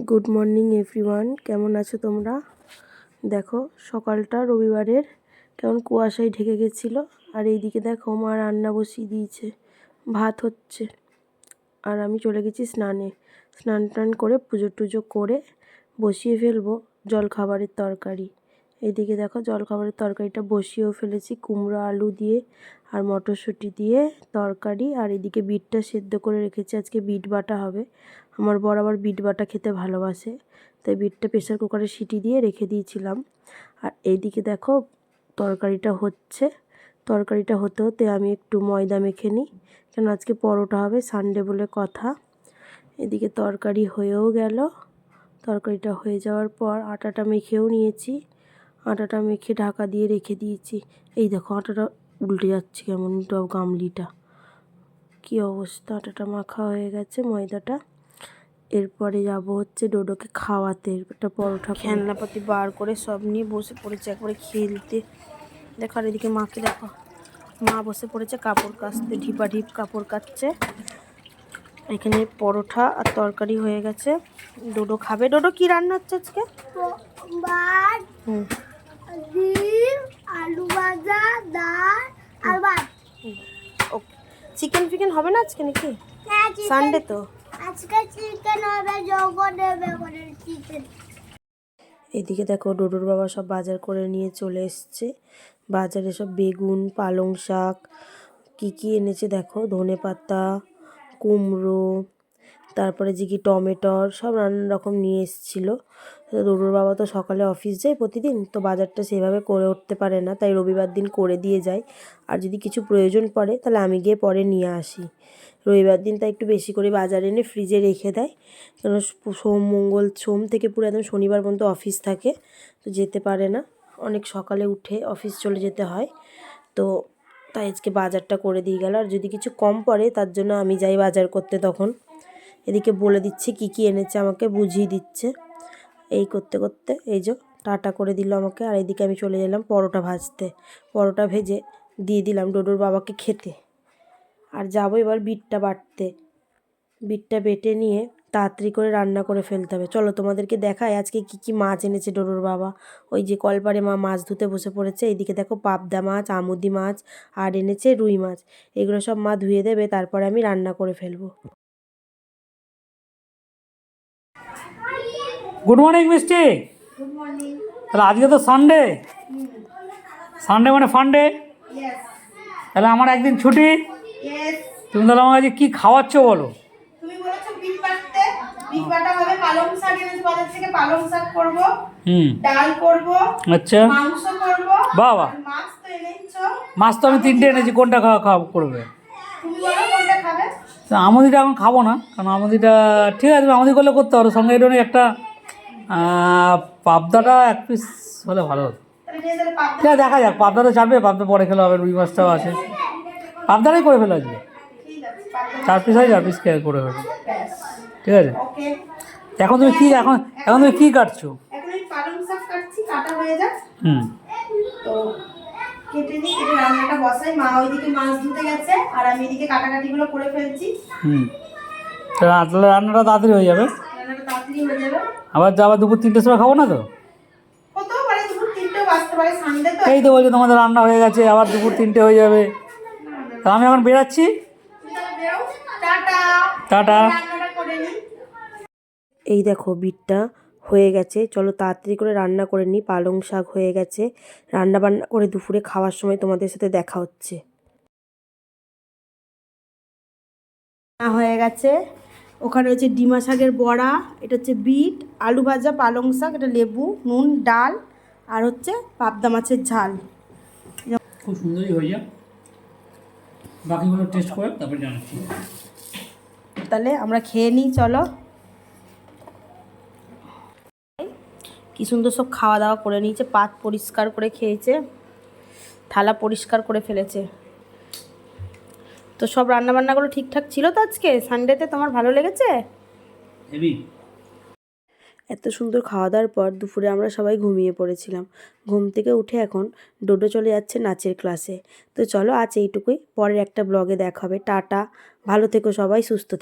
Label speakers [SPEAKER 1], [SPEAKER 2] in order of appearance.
[SPEAKER 1] Good morning everyone, কেমন আছো তোমরা? দেখো সকালটা রবিবারের কেমন কুয়াশায় ঢেকে গেছিলো। আর এইদিকে দেখো মা রান্না বসিয়ে দিয়েছে, ভাত হচ্ছে। আর আমি চলে গেছি স্নান টান করে পুজো টুজো করে বসিয়ে ফেলবো জলখাবারের তরকারি। এইদিকে দেখো জলখাবারের তরকারিটা বসিয়েও ফেলেছি, কুমড়ো আলু দিয়ে আর মটরশুঁটি দিয়ে তরকারি। আর এদিকে বিটটা সেদ্ধ করে রেখেছি, আজকে বিট বাটা হবে। আমার বর আবার বিট বাটা খেতে ভালোবাসে, তাই বিটটা প্রেসার কুকারে সিটি দিয়ে রেখে দিয়েছিলাম। আর এইদিকে দেখো তরকারিটা হতে হতে আমি একটু ময়দা মেখে নিই, কেন আজকে পরোটা হবে, সানডে বলে কথা। এদিকে তরকারি হয়েও গেল। তরকারিটা হয়ে যাওয়ার পর আটাটা মেখেও নিয়েছি, আটাটা মেখে ঢাকা দিয়ে রেখে দিয়েছি। এই দেখো আটাটা উল্টে যাচ্ছে কেমন, গামলিটা কী অবস্থা। আটাটা মাখা হয়ে গেছে, ময়দাটা। এরপরে যাব হচ্ছে ডোডোকে খাওয়াতে। একটা পরোটা খেলনাপাতি বার করে সব নিয়ে বসে পড়েছে একবারে খেলতে। দেখো আর এদিকে মাকে দেখো, মা বসে পড়েছে কাপড় কাচতে, ঢিপাঢিপ কাপড় কাচছে। এখানে পরোটা আর তরকারি হয়ে গেছে, ডোডো খাবে। ডোডো কি রান্না হচ্ছে আজকে? আলু ভাজা, ডাল আর ভাত। ওকে, চিকেন ফিকেন হবে না আজকে নাকি? সানডে তো আজকে চিকেন হবে, চিকেন। এদিকে দেখো ডোডোর বাবা সব বাজার করে নিয়ে চলে এসছে। বাজারে সব বেগুন, পালং শাক, কি এনেছে দেখো, ধনেপাতা, কুমড়ো, তারপরে যে কি টমেটোর, সব নানান রকম নিয়ে এসেছিলো। ডোডোর বাবা তো সকালে অফিস যায় প্রতিদিন, তো বাজারটা সেভাবে করে উঠতে পারে না, তাই রবিবার দিন করে দিয়ে যায়। আর যদি কিছু প্রয়োজন পড়ে তাহলে আমি গিয়ে পরে নিয়ে আসি। রবিবার দিন তাই একটু বেশি করে বাজার এনে ফ্রিজে রেখে দেয়, কেন সোম থেকে পুরো একদম শনিবার পর্যন্ত অফিস থাকে, তো যেতে পারে না, অনেক সকালে উঠে অফিস চলে যেতে হয়। তো তাই আজকে বাজারটা করে দিয়ে গেল। আর যদি কিছু কম পড়ে তার জন্য আমি যাই বাজার করতে তখন। এদিকে বলে দিচ্ছে কি এনেছে, আমাকে বুঝিয়ে দিচ্ছে। এই করতে করতে এই যে টাটা করে দিল আমাকে। আর এদিকে আমি চলে গেলাম পরোটা ভাজতে, পরোটা ভেজে দিয়ে দিলাম ডোডোর বাবাকে খেতে। আর যাবো এবার বিটটা বাটতে, বিটটা বেটে নিয়ে তাড়াতাড়ি করে রান্না করে ফেলতে হবে। চলো তোমাদেরকে দেখায় আজকে কি মাছ এনেছে ডোডোর বাবা। ওই যে কলপারে মা মাছ ধুতে বসে পড়েছে। এইদিকে দেখো পাবদা মাছ, আমুদি মাছ আর এনেছে রুই মাছ। এগুলো সব মা ধুয়ে দেবে, তারপরে আমি রান্না করে ফেলবো।
[SPEAKER 2] গুড মর্নিং মিষ্টি।
[SPEAKER 3] Good morning.
[SPEAKER 2] তাহলে আজকে তো সানডে, সানডে মানে ফান্ডে, তাহলে আমার একদিন ছুটি। তুমি তাহলে আমার আজকে কী খাওয়াচ্ছ বলো?
[SPEAKER 3] তুমি বলেছো বিট বাটতে, বিট বাটা হবে। পালং শাক এনেছি বাজার থেকে, পালং শাক করব, ডাল করব,
[SPEAKER 2] আচ্ছা,
[SPEAKER 3] মাংস করব।
[SPEAKER 2] বাবা,
[SPEAKER 3] মাছ তো এনেছো?
[SPEAKER 2] মাছ তো আমি 3টে এনেছি, কোনটা খাওয়া করবে?
[SPEAKER 3] তুমি বলো কোনটা খাবে।
[SPEAKER 2] আমুদিটা এখন খাবো না, কারণ আমুদিটা ঠিক আছে, তুমি আমুদি করলে করতে পারো, সঙ্গে এটা একটা পাবদাটা 1 পিস হলে ভালো হতো। ঠিক আছে, দেখা যাক, পাবদাটা চাপবে, পাবদা পরে খেলে হবে, রুই মাছটাও আছে, পাবদাটাই করে ফেলো আজকে। 4 পিস হয়, 4 পিস করে ফেলো, ঠিক আছে। এখন তুমি কি কাটছো?
[SPEAKER 3] এখন আমি পালং শাক কাটছি, কাটা হয়ে যাক। তো কেটে নিই, কেটে রান্নাটা বসাই। মা ওইদিকে মাছ ধুতে গেছে আর আমি এদিকে কাটাকাটিগুলো করে ফেলছি।
[SPEAKER 2] তাহলে রান্নাটা তাড়াতাড়ি হয়ে যাবে।
[SPEAKER 3] রান্নাটা তাড়াতাড়ি হয়ে যাবে।
[SPEAKER 2] আবার দুপুর 3টের সময় খাবো না তো?
[SPEAKER 3] হতেও পারে দুপুর 3টেও বাজতে পারে, সানডে তো।
[SPEAKER 2] এই তো বলছো তোমাদের রান্না হয়ে গেছে, আবার দুপুর 3টে হয়ে যাবে। তা আমি এখন বেরাচ্ছি, টাটা।
[SPEAKER 1] এই দেখো বিটটা হয়ে গেছে, চলো তাড়াতাড়ি করে রান্না করে নিই। পালং শাক হয়ে গেছে, রান্না বান্না করে দুপুরে খাওয়ার সময় তোমাদের সাথে দেখা হচ্ছে। হয়ে গেছে, ওখানে হচ্ছে ডিমা শাকের বড়া, এটা হচ্ছে বিট, আলু ভাজা, পালং শাক, এটা লেবু, নুন, ডাল, আর হচ্ছে পাবদা মাছের ঝাল।
[SPEAKER 2] খুব সুন্দরই হয়ে যায়, বাকিগুলো টেস্ট করে তারপর জানাচ্ছি।
[SPEAKER 1] তাহলে আমরা খেয়ে নিই, চলো। কি সুন্দর সব খাওয়া দাওয়া করে নিয়েছে, পাত পরিষ্কার করে খেয়েছে, থালা পরিষ্কার করে ফেলেছে। তো সব রান্নাবান্নাগুলো ঠিকঠাক ছিল তো আজকে সানডেতে? তোমার ভালো লেগেছে? এত সুন্দর খাওয়া দাওয়ার পর দুপুরে আমরা সবাই ঘুমিয়ে পড়েছিলাম। ঘুম থেকে উঠে এখন ডোডো চলে যাচ্ছে নাচের ক্লাসে। তো চলো আজ এইটুকুই, পরের একটা ব্লগে দেখা হবে। টাটা, ভালো থেকো সবাই, সুস্থ থেকো।